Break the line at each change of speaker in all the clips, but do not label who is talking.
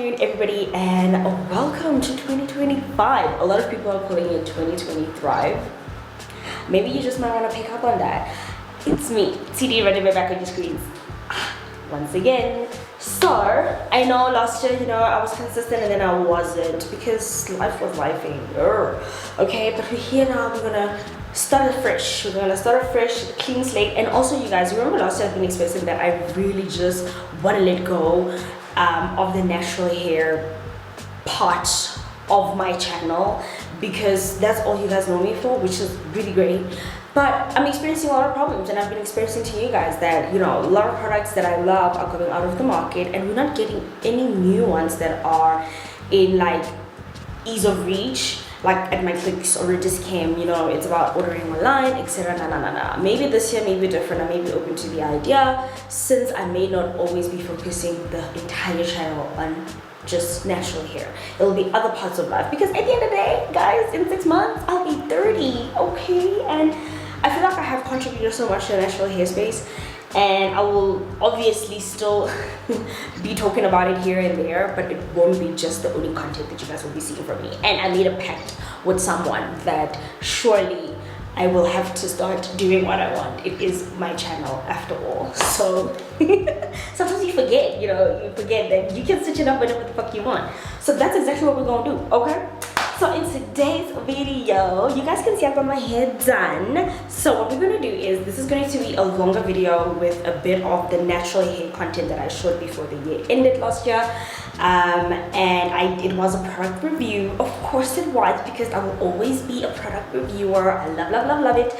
Everybody, and welcome to 2025. A lot of people are calling it 2025. Maybe you just might want to pick up on that. It's me, TD, ready back on your screens once again. So I know last year, I was consistent and then I wasn't because life was lifing. Okay, but we're here now. We're gonna start afresh. We're gonna start afresh, clean slate. And also, you guys remember last year I've been expressing that I really just want to let go of the natural hair part of my channel, because that's all you guys know me for, which is really great. But I'm experiencing a lot of problems, and I've been expressing to you guys that a lot of products that I love are coming out of the market, and we're not getting any new ones that are in like ease of reach, like at my clicks or a discount. It's about ordering online, etc. Maybe this year may be different. I may be open to the idea, since I may not always be focusing the entire channel on just natural hair. It'll be other parts of life, because at the end of the day, guys, in 6 months I'll be 30. Okay, and I feel like I have contributed so much to the natural hair space, and I will obviously still be talking about it here and there, but it won't be just the only content that you guys will be seeing from me. And I made a pact with someone that surely I will have to start doing what I want. It is my channel after all. So sometimes you forget, you forget that you can switch it up whenever the fuck you want. So that's exactly what we're gonna do, okay? So in today's video, you guys can see I've got my hair done. So what we're going to do is, this is going to be a longer video with a bit of the natural hair content that I showed before the year ended last year. And it was a product review. Of course it was, because I will always be a product reviewer. I love it.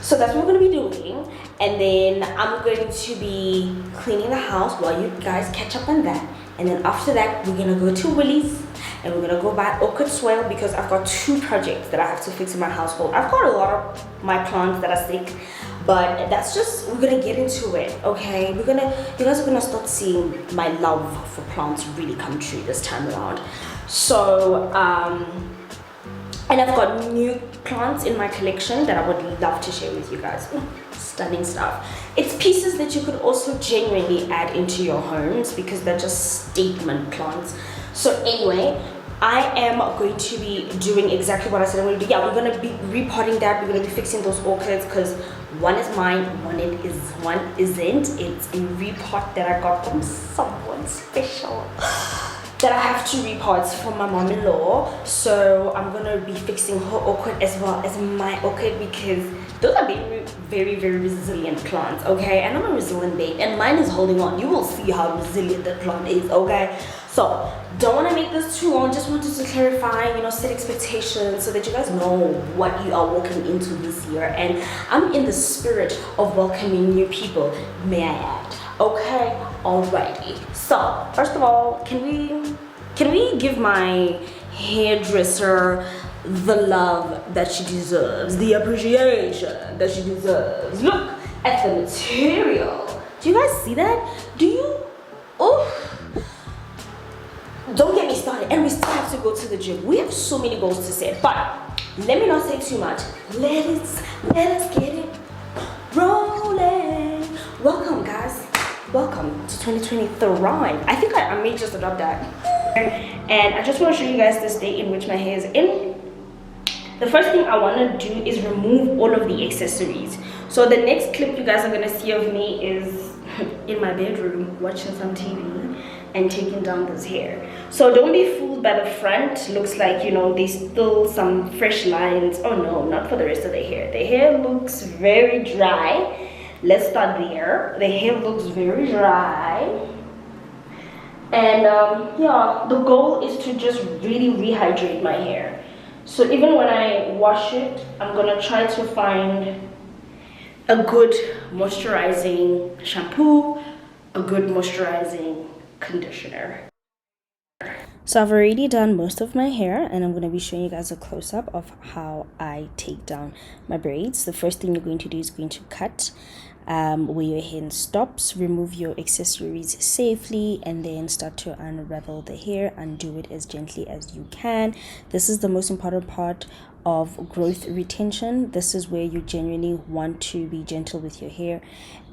So that's what we're going to be doing. And then I'm going to be cleaning the house while you guys catch up on that. And then after that, we're going to go to Willie's. And we're gonna go buy orchid soil, because I've got 2 projects that I have to fix in my household. I've got a lot of my plants that are sick, but that's just, we're gonna get into it, okay? You guys are gonna start seeing my love for plants really come true this time around. So and I've got new plants in my collection that I would love to share with you guys. Stunning stuff. It's pieces that you could also genuinely add into your homes, because they're just statement plants. So anyway, I am going to be doing exactly what I said I'm going to do. Yeah, we're going to be repotting that. We're going to be fixing those orchids, because one is mine, one isn't. It's a repot that I got from someone special that I have to repot for my mom-in-law. So I'm going to be fixing her orchid as well as my orchid, because those are very resilient plants, okay? And I'm a resilient babe, and mine is holding on. You will see how resilient the plant is, okay? So don't want to make this too long. Just wanted to clarify, set expectations so that you guys know what you are walking into this year. And I'm in the spirit of welcoming new people, may I add. Okay, alrighty. So first of all, can we give my hairdresser the love that she deserves, the appreciation that she deserves? Look at the material. Do you guys see that? Do you? Oh, don't get me started. And we still have to go to the gym. We have so many goals to set, but let me not say too much. Let us get it rolling. Welcome, guys. Welcome to 2023. I think I may just adopt that. And I just want to show you guys the state in which my hair is in. The first thing I want to do is remove all of the accessories. So the next clip you guys are going to see of me is in my bedroom watching some TV and taking down this hair. So don't be fooled by the front. Looks like, there's still some fresh lines. Oh no, not for the rest of the hair. The hair looks very dry. Let's start there. The hair looks very dry. And yeah, the goal is to just really rehydrate my hair. So even when I wash it, I'm gonna try to find a good moisturizing shampoo, a good moisturizing conditioner. So I've already done most of my hair, and I'm going to be showing you guys a close-up of how I take down my braids. The first thing you're going to do is going to cut where your hair stops, remove your accessories safely, and then start to unravel the hair. Undo it as gently as you can. This is the most important part of growth retention. This is where you genuinely want to be gentle with your hair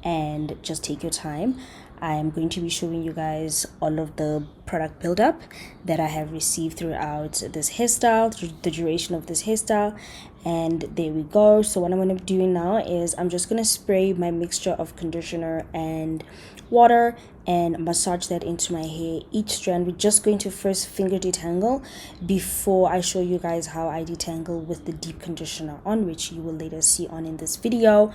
and just take your time. I am going to be showing you guys all of the product buildup that I have received throughout this hairstyle, the duration of this hairstyle. And there we go. So what I'm going to be doing now is I'm just going to spray my mixture of conditioner and water and massage that into my hair. Each strand, we're just going to first finger detangle before I show you guys how I detangle with the deep conditioner on, which you will later see on in this video.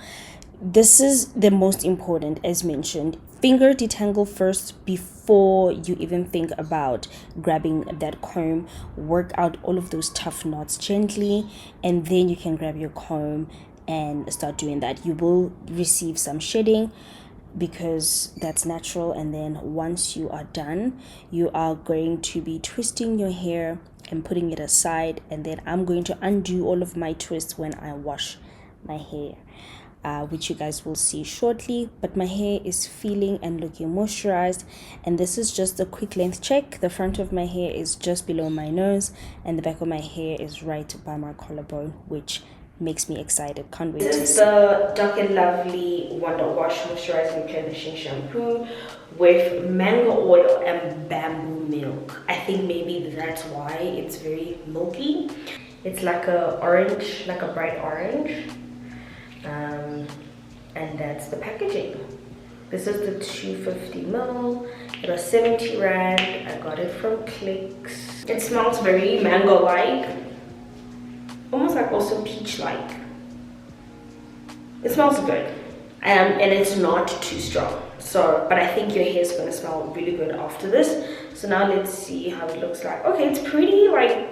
This is the most important, as mentioned. Finger detangle first before you even think about grabbing that comb. Work out all of those tough knots gently, and then you can grab your comb and start doing that. You will receive some shedding because that's natural, and then once you are done, you are going to be twisting your hair and putting it aside, and then I'm going to undo all of my twists when I wash my hair. Which you guys will see shortly, but my hair is feeling and looking moisturized, and this is just a quick length check. The front of my hair is just below my nose, and the back of my hair is right by my collarbone, which makes me excited. Can't wait to see. This is the Dark and Lovely Wonder Wash Moisturizing Replenishing Shampoo with mango oil and bamboo milk. I think maybe that's why it's very milky. It's like a orange, like a bright orange. And that's the packaging. This is the 250 ml. It was 70 rand. I got it from Clicks. It smells very mango like, almost like also peach like. It smells good, and it's not too strong. So, but I think your hair is gonna smell really good after this. So now let's see how it looks like. Okay, it's pretty like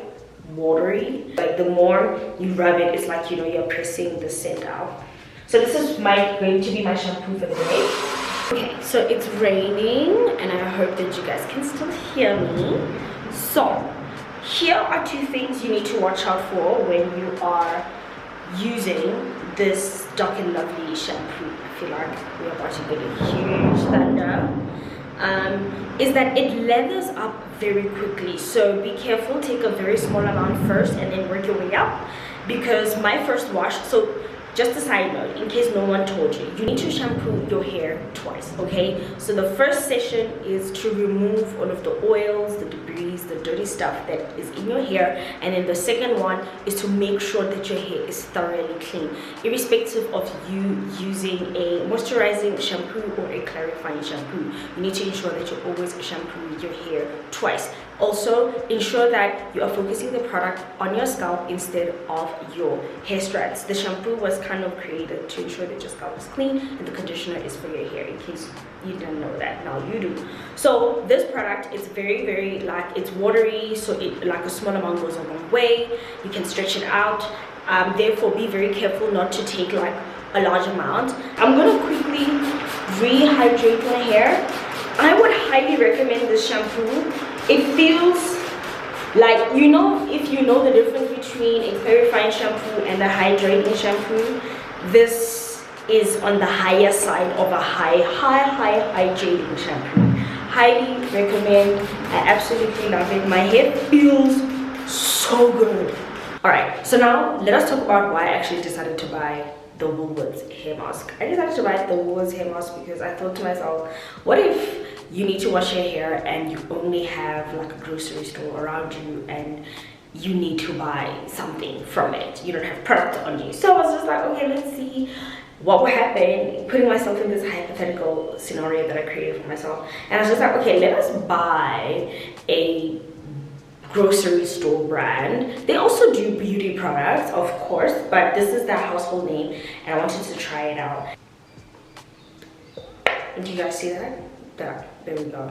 watery. Like the more you rub it, it's like, you know, you're pressing the scent out. So this is going to be my shampoo for the day. Okay, so it's raining and I hope that you guys can still hear me. So here are two things you need to watch out for when you are using this Dark and Lovely shampoo. I feel like we're about to get a huge thunder. Is that it lathers up very quickly, so be careful. Take a very small amount first and then work your way up, because my first wash, so just a side note, in case no one told you, you need to shampoo your hair twice, okay? So the first session is to remove all of the oils, the debris, the dirty stuff that is in your hair, and then the second one is to make sure that your hair is thoroughly clean, irrespective of you using a moisturizing shampoo or a clarifying shampoo. You need to ensure that you always shampoo your hair twice. Also, ensure that you are focusing the product on your scalp instead of your hair strands. The shampoo was kind of created to ensure that your scalp is clean, and the conditioner is for your hair, in case you didn't know that. Now you do. So this product is very like, it's watery, so it like a small amount goes a long way. You can stretch it out. Therefore, be very careful not to take like a large amount. I'm gonna quickly rehydrate my hair. I would highly recommend this shampoo. It feels like, you know, if you know the difference between a clarifying shampoo and a hydrating shampoo, this is on the higher side of a high hydrating shampoo. Highly recommend. I absolutely love it. My hair feels so good. All right, so now let us talk about why I actually decided to buy the Woolworths hair mask. I decided to buy the Woolworths hair mask because I thought to myself, what if you need to wash your hair and you only have like a grocery store around you and you need to buy something from it, you don't have product on you. So I was just like, okay, let's see what would happen, putting myself in this hypothetical scenario that I created for myself. And I was just like, okay, let us buy a grocery store brand. They also do beauty products, of course, but this is their household name and I wanted to try it out. Do you guys see that? There we go.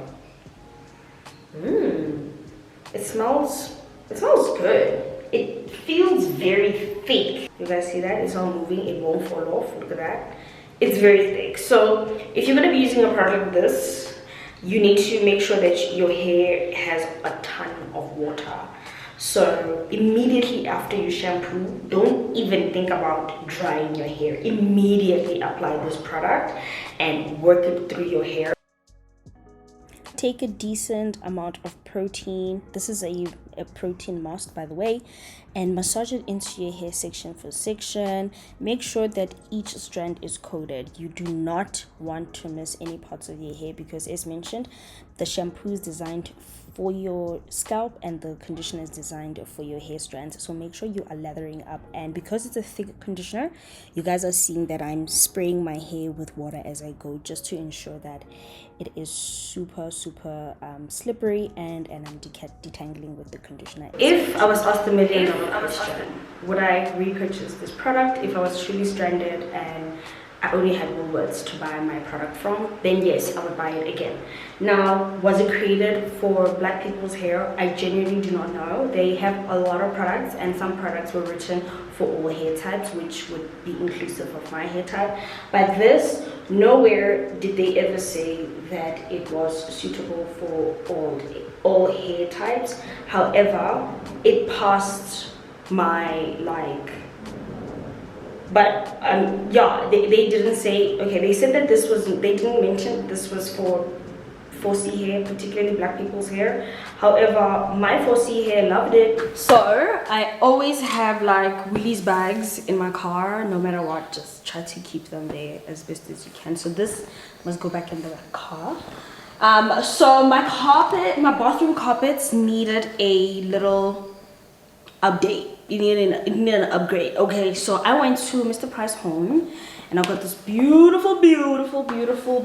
It smells good. It feels very thick. You guys see that? It's not moving, it won't fall off. Look at that. It's very thick. So if you're going to be using a product like this, you need to make sure that your hair has a ton of water. So immediately after you shampoo, don't even think about drying your hair. Immediately apply this product and work it through your hair. Take a decent amount of protein. This is a a protein mask, by the way, and massage it into your hair section for section. Make sure that each strand is coated. You do not want to miss any parts of your hair because, as mentioned, the shampoo is designed for your scalp and the conditioner is designed for your hair strands. So make sure you are lathering up, and because it's a thick conditioner, you guys are seeing that I'm spraying my hair with water as I go, just to ensure that it is super slippery and I'm detangling with the conditioner. If I was asked the $1,000,000 question, would I repurchase this product if I was truly stranded and I only had Woolworths to buy my product from? Then yes, I would buy it again. Now, was it created for black people's hair? I genuinely do not know. They have a lot of products, and some products were written for all hair types, which would be inclusive of my hair type. But this, nowhere did they ever say that it was suitable for all hair types. However, it passed my yeah, they didn't say, okay, they said that this was, they didn't mention this was for 4C hair, particularly black people's hair. However, my 4C hair loved it. So I always have like Willie's bags in my car, no matter what. Just try to keep them there as best as you can. So this must go back in the car. So my bathroom carpets needed a little update. It needed an upgrade. Okay, so I went to Mr. Price Home and I got this beautiful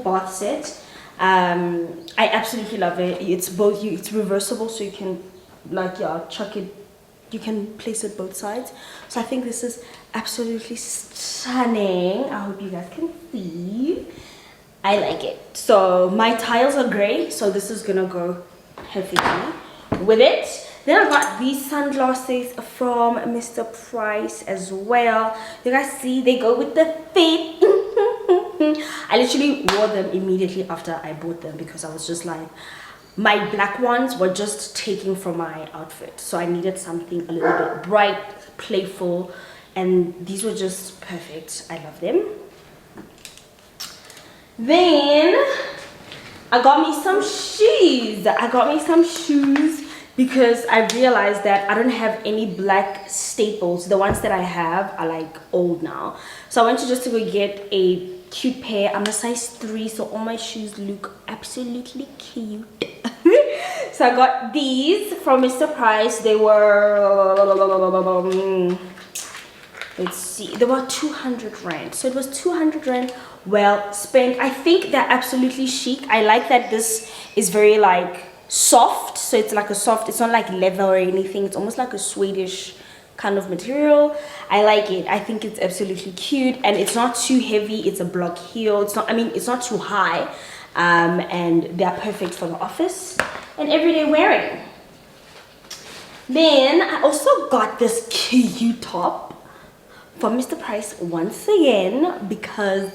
bath set. I absolutely love it. It's reversible, so you can chuck it, you can place it both sides. So I think this is absolutely stunning. I hope you guys can see. I like it. So my tiles are gray, so this is gonna go heavily with it. Then I got these sunglasses from Mr. Price as well. You guys see, they go with the fit. I literally wore them immediately after I bought them because I was just like, my black ones were just taken from my outfit. So I needed something a little bit bright, playful, and these were just perfect. I love them. Then I got me some shoes. Because I realized that I don't have any black staples. The ones that I have are like old now. So I went to go get a cute pair. I'm a size 3, so all my shoes look absolutely cute. So I got these from Mr. Price. They were, let's see, they were 200 rand. So it was 200 rand well spent. I think they're absolutely chic. I like that this is very like soft, so it's like a soft, it's not like leather or anything, it's almost like a Swedish kind of material. I like it. I think it's absolutely cute, and it's not too heavy. It's a block heel. It's not, I mean, it's not too high, and they're perfect for the office and everyday wearing. Then I also got this cute top from Mr. Price once again because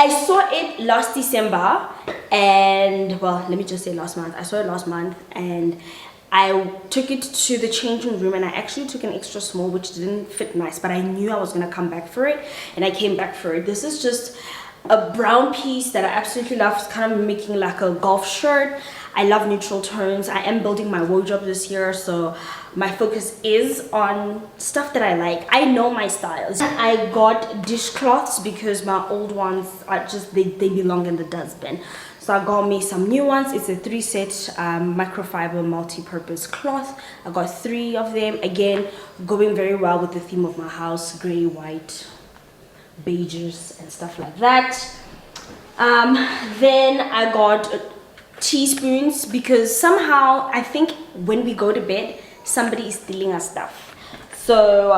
I saw it last December, and well, let me just say last month. I saw it last month and I took it to the changing room, and I actually took an extra small, which didn't fit nice, but I knew I was gonna come back for it, and I came back for it. This is just a brown piece that I absolutely love. It's kind of making like a golf shirt. I love neutral tones. I am building my wardrobe this year, so my focus is on stuff that I like. I know my styles. I got dishcloths because my old ones are just, they belong in the dustbin. So I got me some new ones. It's a 3-set microfiber multi-purpose cloth. I got 3 of them. Again, going very well with the theme of my house, gray, white, beiges and stuff like that. Then I got teaspoons because somehow I think when we go to bed, somebody is stealing our stuff. So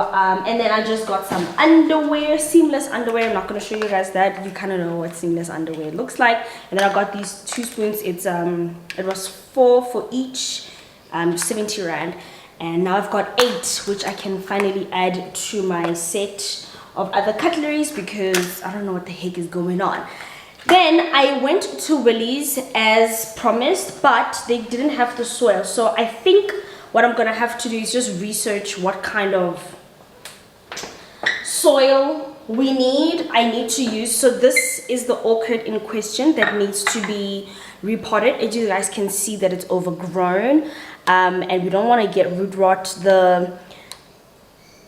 and then I just got some underwear, seamless underwear. I'm not going to show you guys that. You kind of know what seamless underwear looks like. And then I got these 2 spoons. It's it was 4 for each, 70 rand, and now I've got 8, which I can finally add to my set of other cutleries because I don't know what the heck is going on. Then I went to Willie's as promised, but they didn't have the soil. So I think what I'm gonna have to do is just research what kind of soil we need. I need to use. So this is the orchid in question that needs to be repotted. As you guys can see that it's overgrown. and we don't want to get root rot.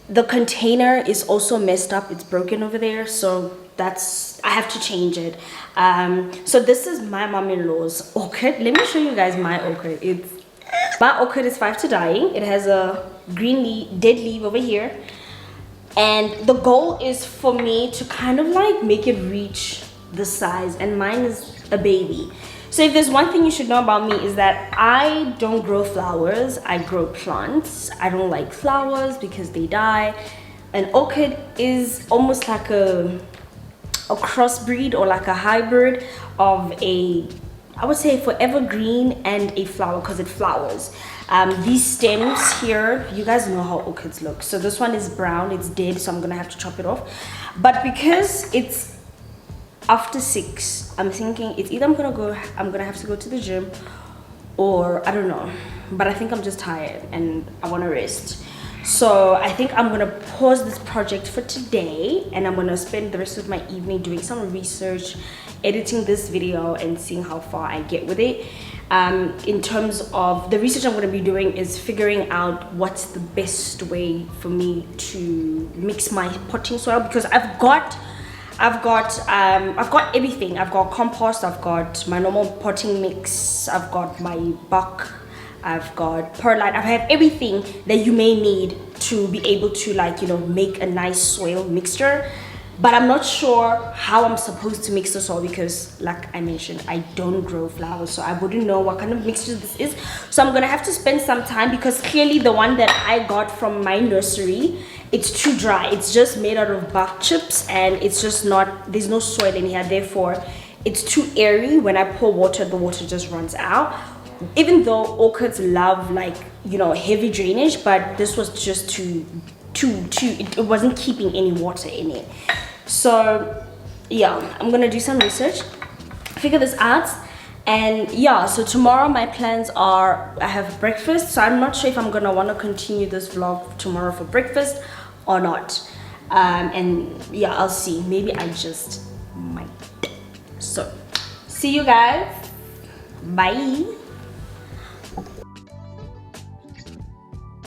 The container is also messed up, it's broken over there, so I have to change it. So this is my mom-in-law's orchid. Let me show you guys my orchid. My orchid is 5 to dying. It has a green dead leaf over here, and the goal is for me to kind of like make it reach the size, and mine is a baby. So if there's one thing you should know about me is that I don't grow flowers, I grow plants. I don't like flowers because they die. An orchid is almost like a crossbreed or like a hybrid of I would say forever green and a flower, because it flowers. These stems here, you guys know how orchids look. So this one is brown, it's dead, so I'm gonna have to chop it off. But because it's after 6, I'm thinking it's either I'm gonna have to go to the gym, or I don't know, but I think I'm just tired and I want to rest. So I think I'm gonna pause this project for today, and I'm gonna spend the rest of my evening doing some research, editing this video, and seeing how far I get with it. In terms of the research I'm going to be doing is figuring out what's the best way for me to mix my potting soil, because I've got everything. I've got compost, I've got my normal potting mix, I've got my buck, I've got perlite, I have everything that you may need to be able to, like, you know, make a nice soil mixture. But I'm not sure how I'm supposed to mix the soil, because like I mentioned, I don't grow flowers, so I wouldn't know what kind of mixture this is. So I'm gonna have to spend some time, because clearly the one that I got from my nursery, it's too dry. It's just made out of bark chips, and it's just not, there's no soil in here, therefore it's too airy. When I pour water, the water just runs out. Even though orchids love, like, you know, heavy drainage, but this was just it wasn't keeping any water in it. So yeah, I'm gonna do some research, figure this out, and yeah, so tomorrow my plans are, I have breakfast, so I'm not sure if I'm gonna want to continue this vlog tomorrow for breakfast or not. And yeah, I'll see, maybe I just might. So see you guys, bye.